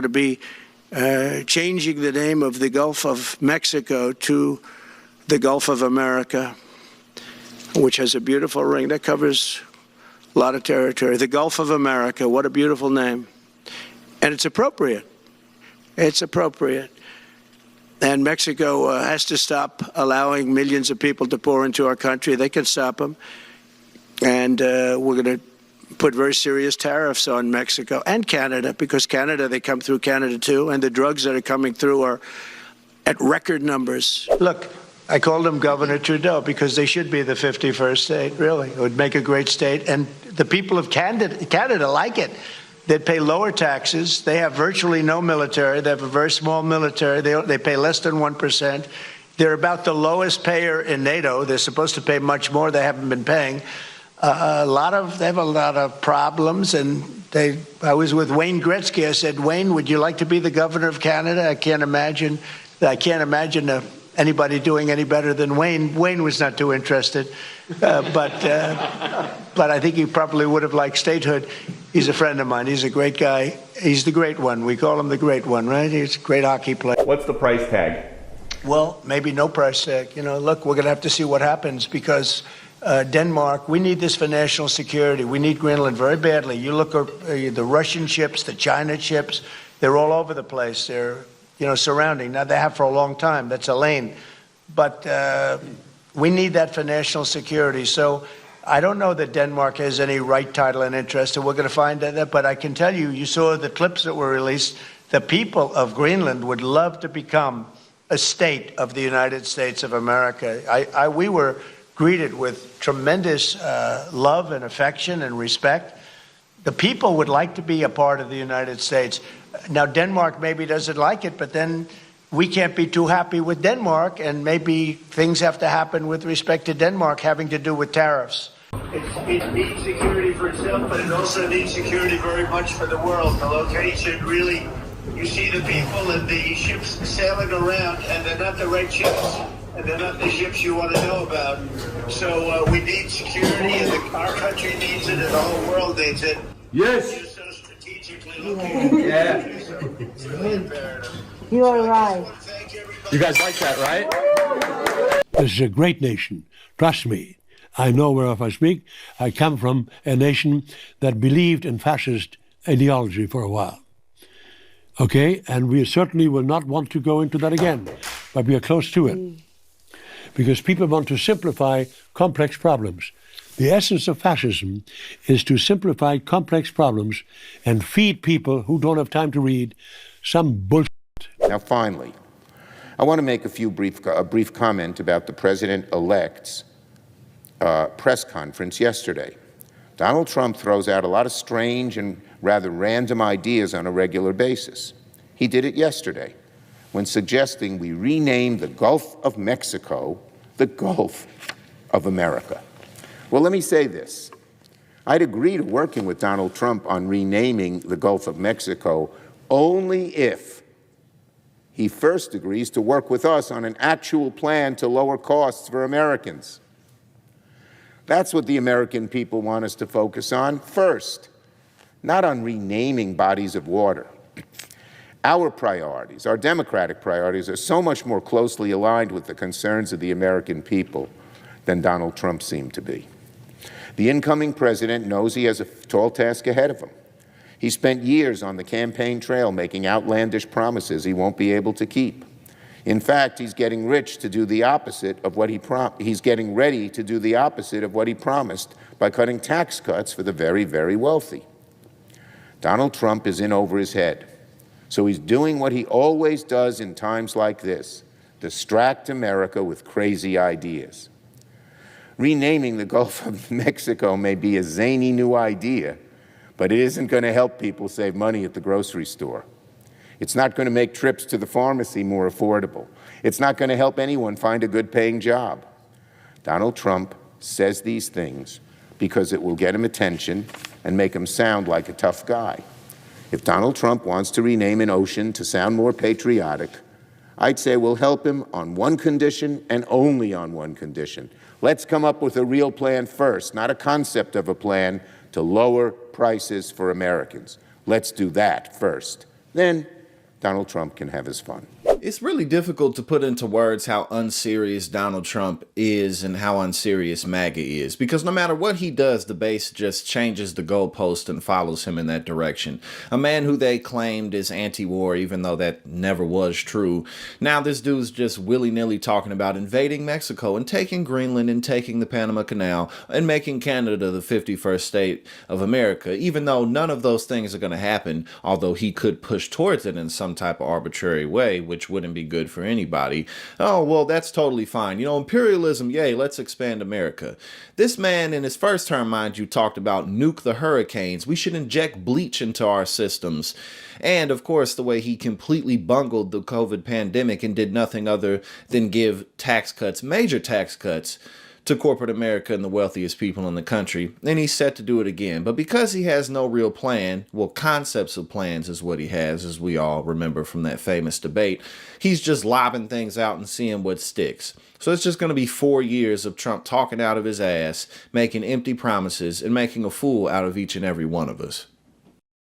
going to be changing the name of the Gulf of Mexico to the Gulf of America, which has a beautiful ring that covers a lot of territory. The Gulf of America, what a beautiful name. And it's appropriate. It's appropriate. And Mexico has to stop allowing millions of people to pour into our country. They can stop them. And we're going to put very serious tariffs on Mexico and Canada, because Canada, they come through Canada too, and the drugs that are coming through are at record numbers. Look, I called them Governor Trudeau because they should be the 51st state, really. It would make a great state. And the people of Canada like it. They'd pay lower taxes. They have virtually no military. They have a very small military. They pay less than 1%. They're about the lowest payer in NATO. They're supposed to pay much more. They haven't been paying. They have a lot of problems. And I was with Wayne Gretzky. I said, Wayne, would you like to be the governor of Canada? I can't imagine anybody doing any better than Wayne. Wayne was not too interested, but I think he probably would have liked statehood. He's a friend of mine. He's a great guy. He's the great one. We call him the great one, right? He's a great hockey player. What's the price tag? Well, maybe no price tag. Look, we're going to have to see what happens, because Denmark, we need this for national security. We need Greenland very badly. You look at the Russian ships, the China ships, they're all over the place. They're surrounding. Now, they have for a long time. That's a lane. But we need that for national security. So I don't know that Denmark has any right, title, and interest, and we're going to find that. But I can tell you, you saw the clips that were released. The people of Greenland would love to become a state of the United States of America. We were greeted with tremendous love and affection and respect. The people would like to be a part of the United States. Now, Denmark maybe doesn't like it, but then we can't be too happy with Denmark, and maybe things have to happen with respect to Denmark having to do with tariffs. It needs security for itself, but it also needs security very much for the world. The location, really, you see the people and the ships sailing around, and they're not the right ships, and they're not the ships you want to know about. So we need security, and our country needs it, and the whole world needs it. Yes. Yeah. You are right. You guys like that, right? This is a great nation. Trust me. I know whereof I speak. I come from a nation that believed in fascist ideology for a while. Okay? And we certainly will not want to go into that again. But we are close to it. Because people want to simplify complex problems. The essence of fascism is to simplify complex problems and feed people who don't have time to read some bullshit. Now, finally, I want to make a brief comment about the president-elect's press conference yesterday. Donald Trump throws out a lot of strange and rather random ideas on a regular basis. He did it yesterday when suggesting we rename the Gulf of Mexico the Gulf of America. Well, let me say this. I'd agree to working with Donald Trump on renaming the Gulf of Mexico only if he first agrees to work with us on an actual plan to lower costs for Americans. That's what the American people want us to focus on first, not on renaming bodies of water. Our priorities, our democratic priorities, are so much more closely aligned with the concerns of the American people than Donald Trump seemed to be. The incoming president knows he has a tall task ahead of him. He spent years on the campaign trail making outlandish promises he won't be able to keep. In fact, he's getting rich to do the opposite of what he's getting ready to do the opposite of what he promised by cutting tax cuts for the very, very wealthy. Donald Trump is in over his head. So he's doing what he always does in times like this, distract America with crazy ideas. Renaming the Gulf of Mexico may be a zany new idea, but it isn't going to help people save money at the grocery store. It's not going to make trips to the pharmacy more affordable. It's not going to help anyone find a good-paying job. Donald Trump says these things because it will get him attention and make him sound like a tough guy. If Donald Trump wants to rename an ocean to sound more patriotic, I'd say we'll help him on one condition and only on one condition. Let's come up with a real plan first, not a concept of a plan to lower prices for Americans. Let's do that first. then Donald Trump can have his fun. It's really difficult to put into words how unserious Donald Trump is and how unserious MAGA is, because no matter what he does, the base just changes the goalpost and follows him in that direction. A man who they claimed is anti-war, even though that never was true. Now this dude's just willy-nilly talking about invading Mexico and taking Greenland and taking the Panama Canal and making Canada the 51st state of America, even though none of those things are going to happen, although he could push towards it in some type of arbitrary way, which wouldn't be good for anybody. Oh, well, that's totally fine. You know, imperialism, yay, let's expand America. This man in his first term, mind you, talked about nuke the hurricanes. We should inject bleach into our systems. And, of course, the way he completely bungled the COVID pandemic and did nothing other than give tax cuts, major tax cuts, to corporate America and the wealthiest people in the country, and he's set to do it again. But because he has no real plan, well, concepts of plans is what he has, as we all remember from that famous debate, he's just lobbing things out and seeing what sticks. So it's just going to be 4 years of Trump talking out of his ass, making empty promises, and making a fool out of each and every one of us.